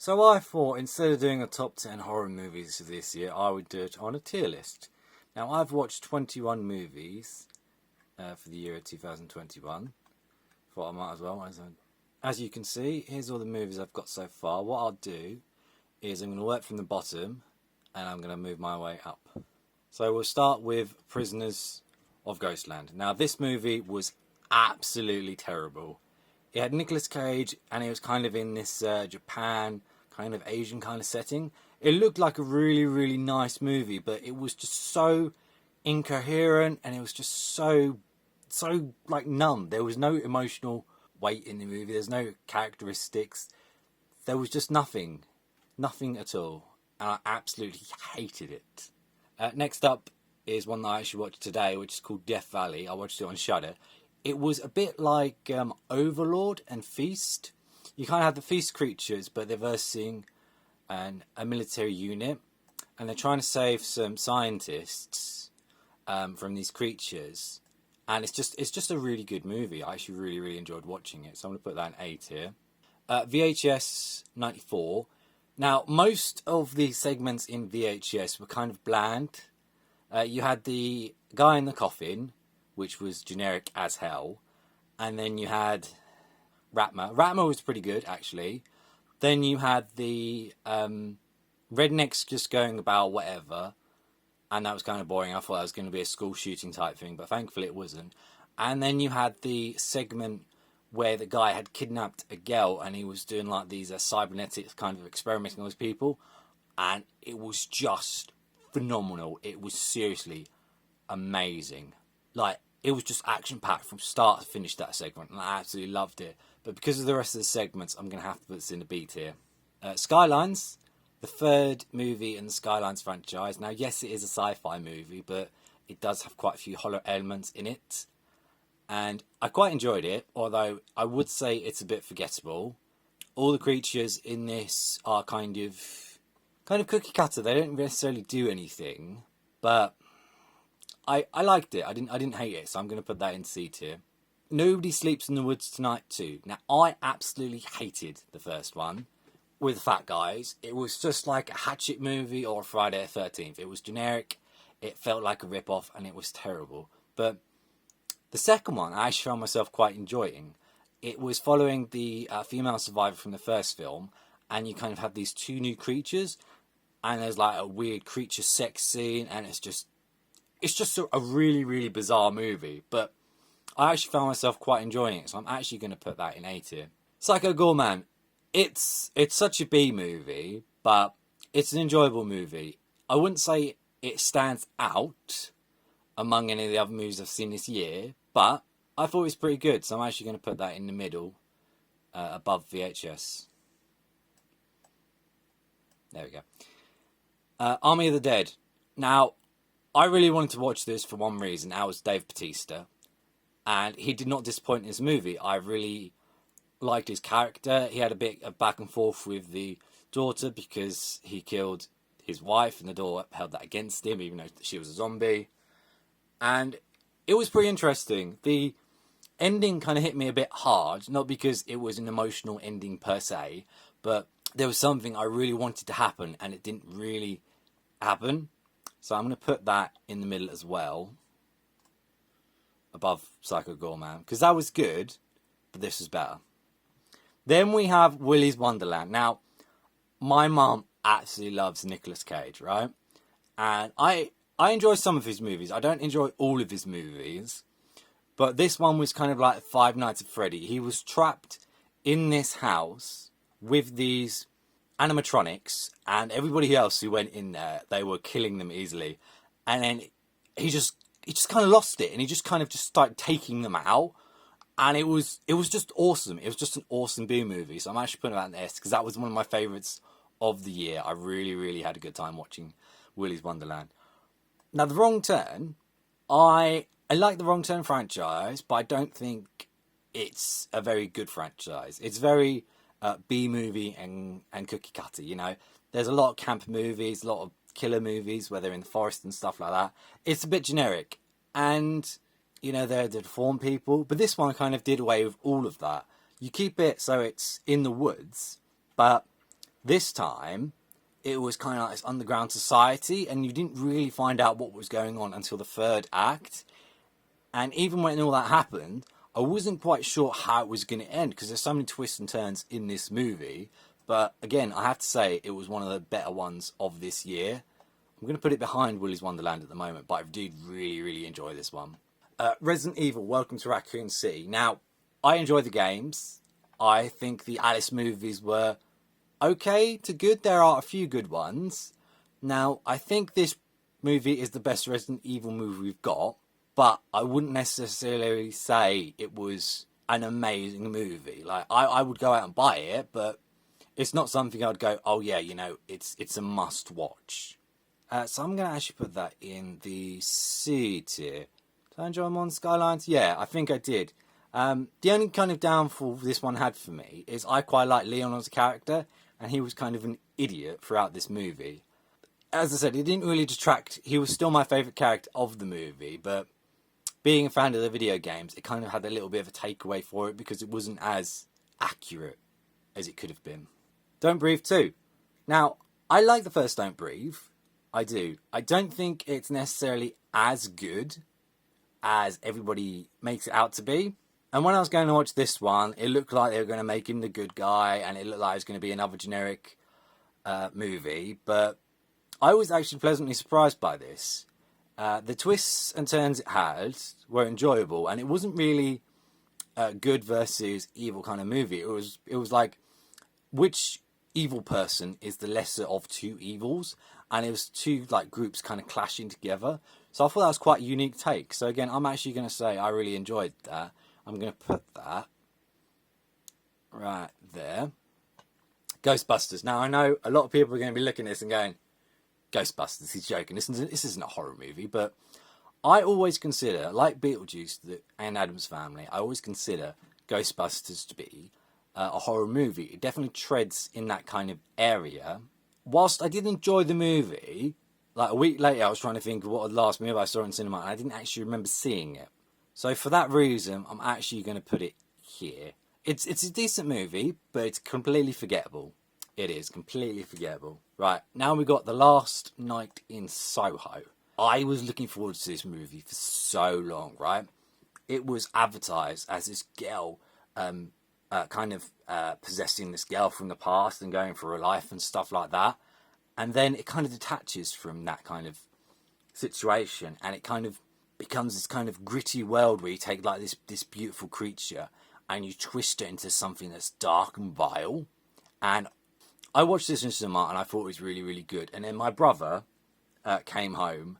So I thought instead of doing a top 10 horror movies this year, I would do it on a tier list. Now I've watched 21 movies for the year of 2021. Thought I might as well. As you can see, here's all the movies I've got so far. What I'll do is I'm going to work from the bottom and I'm going to move my way up. So we'll start with Prisoners of Ghostland. Now this movie was absolutely terrible. It had Nicolas Cage and it was kind of in this Japan, kind of Asian kind of setting. It looked like a really, really nice movie, but it was just so incoherent and it was just so like numb. There was no emotional weight in the movie. There's no characteristics. There was just nothing at all. And I absolutely hated it. Next up is one that I actually watched today, which is called Death Valley. I watched it on Shudder. It was a bit like Overlord and Feast. You kind of have the Feast creatures, but they're versing a military unit, and they're trying to save some scientists from these creatures. And it's just a really good movie. I actually really, really enjoyed watching it. So I'm going to put that in A tier. VHS 94. Now, most of the segments in VHS were kind of bland. You had the guy in the coffin, which was generic as hell. And then you had Ratma. Ratma was pretty good, actually. Then you had the rednecks just going about whatever. And that was kind of boring. I thought that was going to be a school shooting type thing, but thankfully it wasn't. And then you had the segment where the guy had kidnapped a girl and he was doing like these cybernetics, kind of experimenting on those people. And it was just phenomenal. It was seriously amazing. Like, it was just action-packed from start to finish, that segment, and I absolutely loved it. But because of the rest of the segments, I'm going to have to put this in a B tier. Skylines, the third movie in the Skylines franchise. Now, yes, it is a sci-fi movie, but it does have quite a few horror elements in it. And I quite enjoyed it, although I would say it's a bit forgettable. All the creatures in this are kind of cookie cutter. They don't necessarily do anything, but I liked it. I didn't hate it, so I'm going to put that in C tier. Nobody Sleeps in the Woods Tonight 2. Now, I absolutely hated the first one with fat guys. It was just like a Hatchet movie or a Friday the 13th. It was generic, it felt like a rip-off, and it was terrible. But the second one, I actually found myself quite enjoying. It was following the female survivor from the first film, and you kind of have these two new creatures, and there's like a weird creature sex scene, and it's just a really, really bizarre movie, but I actually found myself quite enjoying it, so I'm actually going to put that in A tier. Psycho Goreman, it's such a B movie, but it's an enjoyable movie. I wouldn't say it stands out among any of the other movies I've seen this year, but I thought it was pretty good, so I'm actually going to put that in the middle, above VHS. There we go. Army of the Dead. Now, I really wanted to watch this for one reason. That was Dave Bautista. And he did not disappoint in this movie. I really liked his character. He had a bit of back and forth with the daughter because he killed his wife and the daughter held that against him, even though she was a zombie. And it was pretty interesting. The ending kind of hit me a bit hard. Not because it was an emotional ending per se, but there was something I really wanted to happen and it didn't really happen. So I'm going to put that in the middle as well, above Psycho Goreman, because that was good, but this was better. Then we have Willy's Wonderland. Now, my mum absolutely loves Nicolas Cage, right? And I enjoy some of his movies. I don't enjoy all of his movies, but this one was kind of like Five Nights at Freddy. He was trapped in this house with these animatronics, and everybody else who went in there, they were killing them easily. And then he just kind of lost it, and he just started taking them out. And it was just awesome. It was just an awesome B movie. So I'm actually putting that in S because that was one of my favourites of the year. I really, really had a good time watching Willy's Wonderland. Now, The Wrong Turn, I like the Wrong Turn franchise, but I don't think it's a very good franchise. It's very B movie and cookie cutter, you know. There's a lot of camp movies, a lot of killer movies where they're in the forest and stuff like that. It's a bit generic, and you know, they're the deformed people, but this one kind of did away with all of that. You keep it so it's in the woods, but This time, it was kind of like this underground society, and you didn't really find out what was going on until the third act. And even when all that happened, I wasn't quite sure how it was going to end, because there's so many twists and turns in this movie. But again, I have to say, it was one of the better ones of this year. I'm going to put it behind Willy's Wonderland at the moment, but I did really, really enjoy this one. Resident Evil, Welcome to Raccoon City. Now, I enjoy the games. I think the Alice movies were okay to good. There are a few good ones. Now, I think this movie is the best Resident Evil movie we've got, but I wouldn't necessarily say it was an amazing movie. Like, I would go out and buy it, but it's not something I'd go, oh yeah, you know, it's a must watch. So I'm going to actually put that in the C tier. Did I enjoy Modern Skylines? Yeah, I think I did. The only kind of downfall this one had for me is I quite like Leon as a character, and he was kind of an idiot throughout this movie. As I said, it didn't really detract. He was still my favourite character of the movie, but being a fan of the video games, it kind of had a little bit of a takeaway for it because it wasn't as accurate as it could have been. Don't Breathe 2. Now, I like the first Don't Breathe. I do. I don't think it's necessarily as good as everybody makes it out to be. And when I was going to watch this one, it looked like they were going to make him the good guy, and it looked like it was going to be another generic movie. But I was actually pleasantly surprised by this. The twists and turns it had were enjoyable, and it wasn't really a good versus evil kind of movie. It was like, which evil person is the lesser of two evils? And it was two like groups kind of clashing together. So I thought that was quite a unique take. So again, I'm actually going to say I really enjoyed that. I'm going to put that right there. Ghostbusters. Now, I know a lot of people are going to be looking at this and going, Ghostbusters, he's joking. This isn't a horror movie, but I always consider, like Beetlejuice and Addams Family, I always consider Ghostbusters to be a horror movie. It definitely treads in that kind of area. Whilst I did enjoy the movie, like a week later I was trying to think of what the last movie I saw in cinema, and I didn't actually remember seeing it. So for that reason, I'm actually going to put it here. It's a decent movie, but it's completely forgettable. It is completely forgettable. Right, now we got The Last Night in Soho. I was looking forward to this movie for so long, right? It was advertised as this girl possessing this girl from the past and going for her life and stuff like that. And then it kind of detaches from that kind of situation, and it kind of becomes this kind of gritty world where you take like this beautiful creature and you twist it into something that's dark and vile. And I watched this in cinema and I thought it was really, really good. And then my brother came home,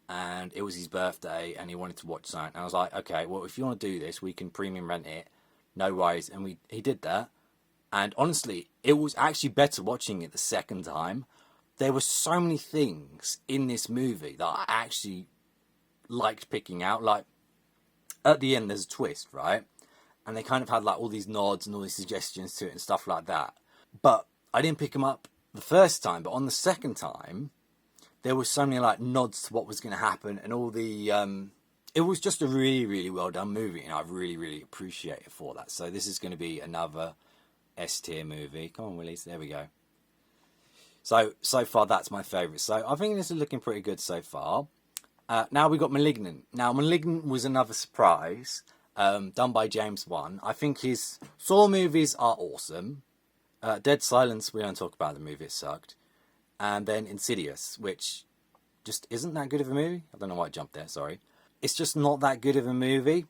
and it was his birthday and he wanted to watch something. And I was like, okay, well, if you want to do this, we can premium rent it. No worries. And he did that. And honestly, it was actually better watching it the second time. There were so many things in this movie that I actually liked picking out. Like, at the end, there's a twist, right? And they kind of had like all these nods and all these suggestions to it and stuff like that. But I didn't pick them up the first time. But on the second time, there was so many like nods to what was going to happen, and all the it was just a really, really well done movie, and I really, really appreciate it for that. So this is going to be another S tier movie. Come on, Willies. There we go. So far, that's my favourite. So I think this is looking pretty good so far. Now we got Malignant. Now, Malignant was another surprise, done by James Wan. I think his Saw movies are awesome. Dead Silence, we don't talk about the movie, it sucked. And then Insidious, which just isn't that good of a movie. I don't know why I jumped there, sorry. It's just not that good of a movie.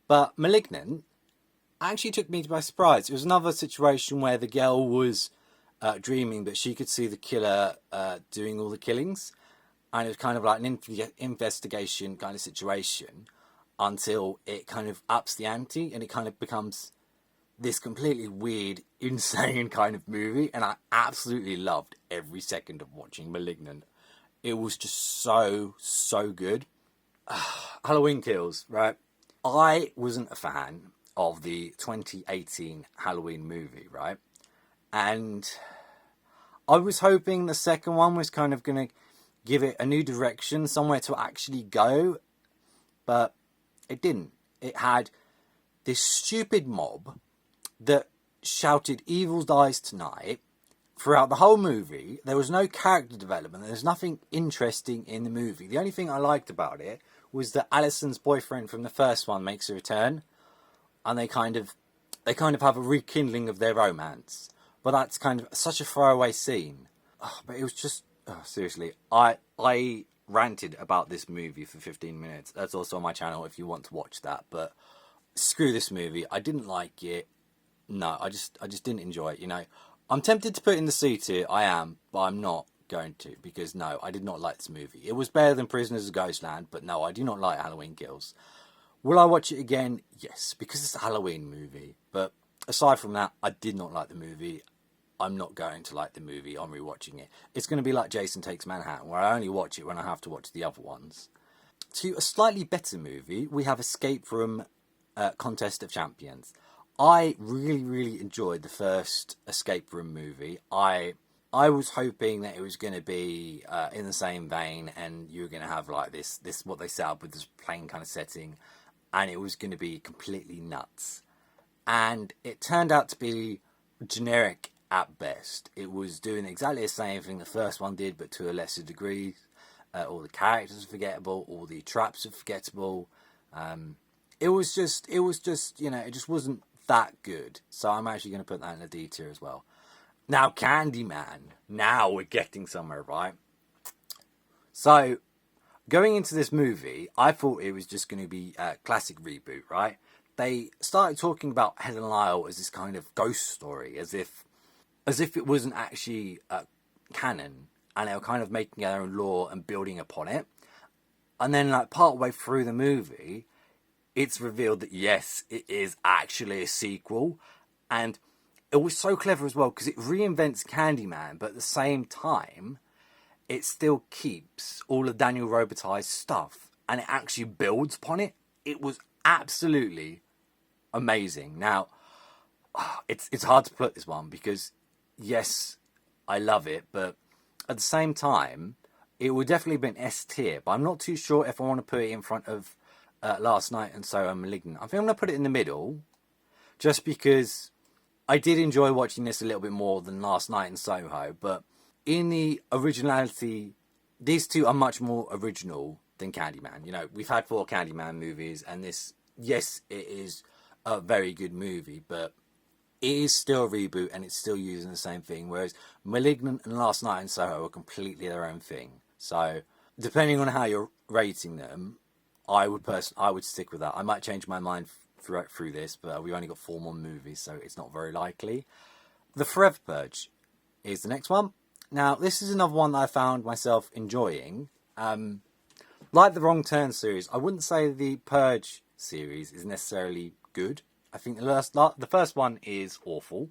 But Malignant actually took me by surprise. It was another situation where the girl was dreaming, but she could see the killer doing all the killings. And it was kind of like an investigation kind of situation until it kind of ups the ante and it kind of becomes this completely weird, insane kind of movie. And I absolutely loved every second of watching Malignant. It was just so, so good. Halloween Kills, right? I wasn't a fan of the 2018 Halloween movie, right? And I was hoping the second one was kind of going to give it a new direction, somewhere to actually go. But it didn't. It had this stupid mob that shouted "Evil dies tonight" throughout the whole movie, there was no character development. There's nothing interesting in the movie. The only thing I liked about it was that Alison's boyfriend from the first one makes a return, and they kind of have a rekindling of their romance. But that's kind of such a throwaway scene. Oh, but it was just seriously. I ranted about this movie for 15 minutes. That's also on my channel if you want to watch that. But screw this movie. I didn't like it. No, I just didn't enjoy it. You know, I'm tempted to put it in the C tier. I am, but I'm not going to, because no, I did not like this movie. It was better than Prisoners of Ghostland, but no, I do not like Halloween Kills. Will I watch it again? Yes, because it's a Halloween movie. But aside from that, I did not like the movie. I'm not going to like the movie on rewatching it. It's going to be like Jason Takes Manhattan, where I only watch it when I have to watch the other ones. To a slightly better movie, we have Escape Room Contest of Champions. I really, really enjoyed the first Escape Room movie. I was hoping that it was going to be in the same vein, and you were going to have like this what they set up with this plain kind of setting, and it was going to be completely nuts. And it turned out to be generic at best. It was doing exactly the same thing the first one did, but to a lesser degree. All the characters are forgettable, all the traps are forgettable. It was just, you know, it just wasn't that good. So I'm actually going to put that in the D tier as well. Now, Candyman. Now we're getting somewhere, right? So, going into this movie, I thought it was just going to be a classic reboot, right? They started talking about Helen Lyle as this kind of ghost story, as if it wasn't actually canon, and they were kind of making their own lore and building upon it. And then, like, partway through the movie, it's revealed that, yes, it is actually a sequel. And it was so clever as well, because it reinvents Candyman, but at the same time, it still keeps all of Daniel Robitaille's stuff, and it actually builds upon it. It was absolutely amazing. Now, it's hard to put this one, because, yes, I love it, but at the same time, it would definitely be an S tier, but I'm not too sure if I want to put it in front of Last Night and Soho and Malignant. I think I'm going to put it in the middle, just because I did enjoy watching this a little bit more than Last Night and Soho, but in the originality, these two are much more original than Candyman. You know, we've had 4 Candyman movies, and this, yes, it is a very good movie, but it is still a reboot, and it's still using the same thing, whereas Malignant and Last Night in Soho are completely their own thing. So, depending on how you're rating them, I would stick with that. I might change my mind through this, but we've only got 4 more movies, so it's not very likely. The Forever Purge is the next one. Now, this is another one that I found myself enjoying. Like the Wrong Turn series, I wouldn't say the Purge series is necessarily good. I think the first one is awful.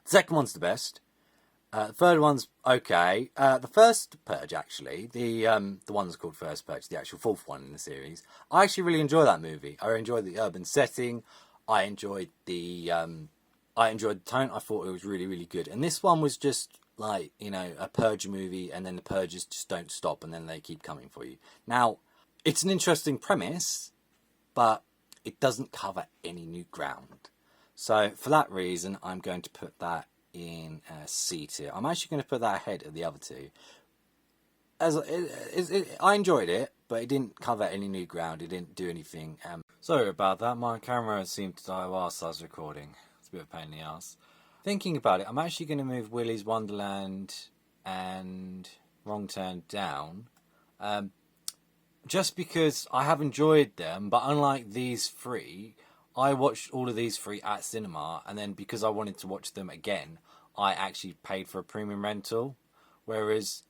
The second one's the best. The third one's okay. The first Purge, actually, the one that's called First Purge, the actual 4th one in the series, I actually really enjoy that movie. I enjoyed the urban setting. I enjoyed the tone. I thought it was really, really good. And this one was just like, you know, a Purge movie, and then the Purges just don't stop, and then they keep coming for you. Now, it's an interesting premise, but it doesn't cover any new ground. So for that reason, I'm going to put that in C tier. I'm actually going to put that ahead of the other two. I enjoyed it, but it didn't cover any new ground. It didn't do anything. Sorry about that. My camera seemed to die whilst I was recording. It's a bit of a pain in the ass. Thinking about it, I'm actually going to move Willy's Wonderland and Wrong Turn down. Just because I have enjoyed them, but unlike these 3, I watched all of these 3 at cinema, and then because I wanted to watch them again, I actually paid for a premium rental. Whereas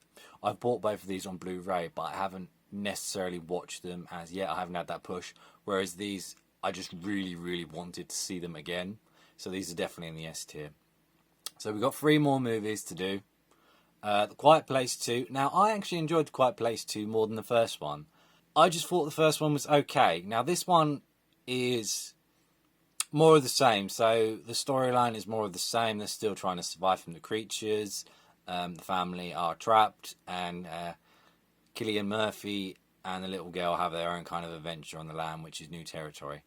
I've bought both of these on Blu-ray, but I haven't necessarily watched them as yet. I haven't had that push. Whereas these, I just really, really wanted to see them again. So these are definitely in the S tier. So we've got 3 more movies to do. The Quiet Place 2. Now, I actually enjoyed The Quiet Place 2 more than the first one. I just thought the first one was okay. Now, this one is more of the same. So the storyline is more of the same. They're still trying to survive from the creatures. The family are trapped, and Cillian Murphy and the little girl have their own kind of adventure on the land, which is new territory.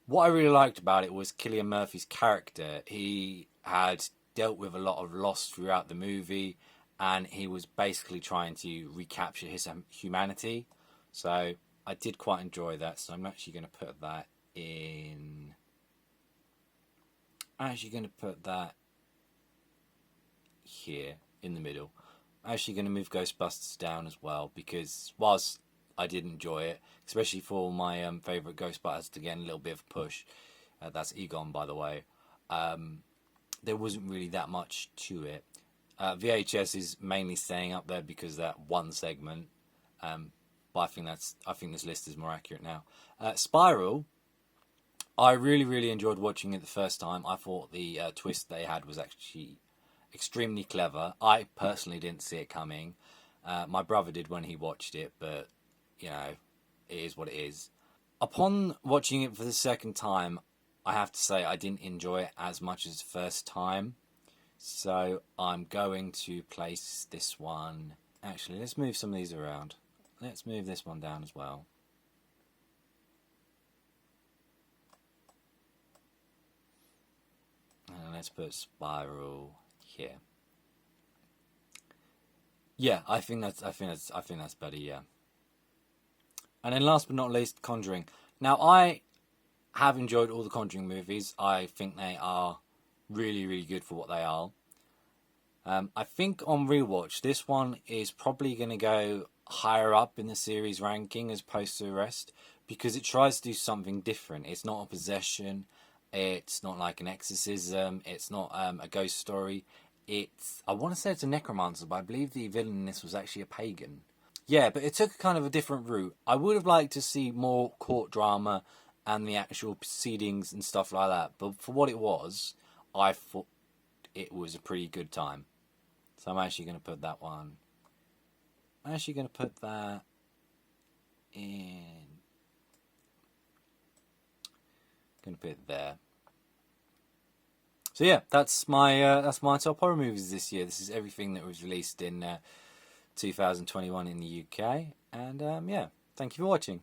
What I really liked about it was Cillian Murphy's character. He had dealt with a lot of loss throughout the movie, and he was basically trying to recapture his humanity. So I did quite enjoy that. So I'm actually going to put that in. I'm actually going to put that here in the middle. I'm actually going to move Ghostbusters down as well, because whilst I did enjoy it, especially for my favourite Ghostbusters to get a little bit of a push, that's Egon, by the way, there wasn't really that much to it. VHS is mainly staying up there because of that one segment, but I think this list is more accurate now. Spiral, I really enjoyed watching it the first time. I thought the twist they had was actually extremely clever. I personally didn't see it coming. My brother did when he watched it, but you know, it is what it is. Upon watching it for the second time, I have to say I didn't enjoy it as much as the first time. So I'm going to place this one. Actually, let's move some of these around. Let's move this one down as well. And let's put Spiral here. Yeah, I think that's better, yeah. And then last but not least, Conjuring. Now, I have enjoyed all the Conjuring movies. I think they are really good for what they are. I think on rewatch, this one is probably going to go higher up in the series ranking as opposed to the rest, because it tries to do something different. It's not a possession. It's not like an exorcism. It's not a ghost story. I want to say it's a necromancer, but I believe the villain in this was actually a pagan. Yeah, but it took kind of a different route. I would have liked to see more court drama and the actual proceedings and stuff like that. But for what it was, I thought it was a pretty good time. So I'm actually going to put that one. I'm actually going to put that in. Going to put it there. So yeah, that's my top horror movies this year. This is everything that was released in 2021 in the UK. And yeah, thank you for watching.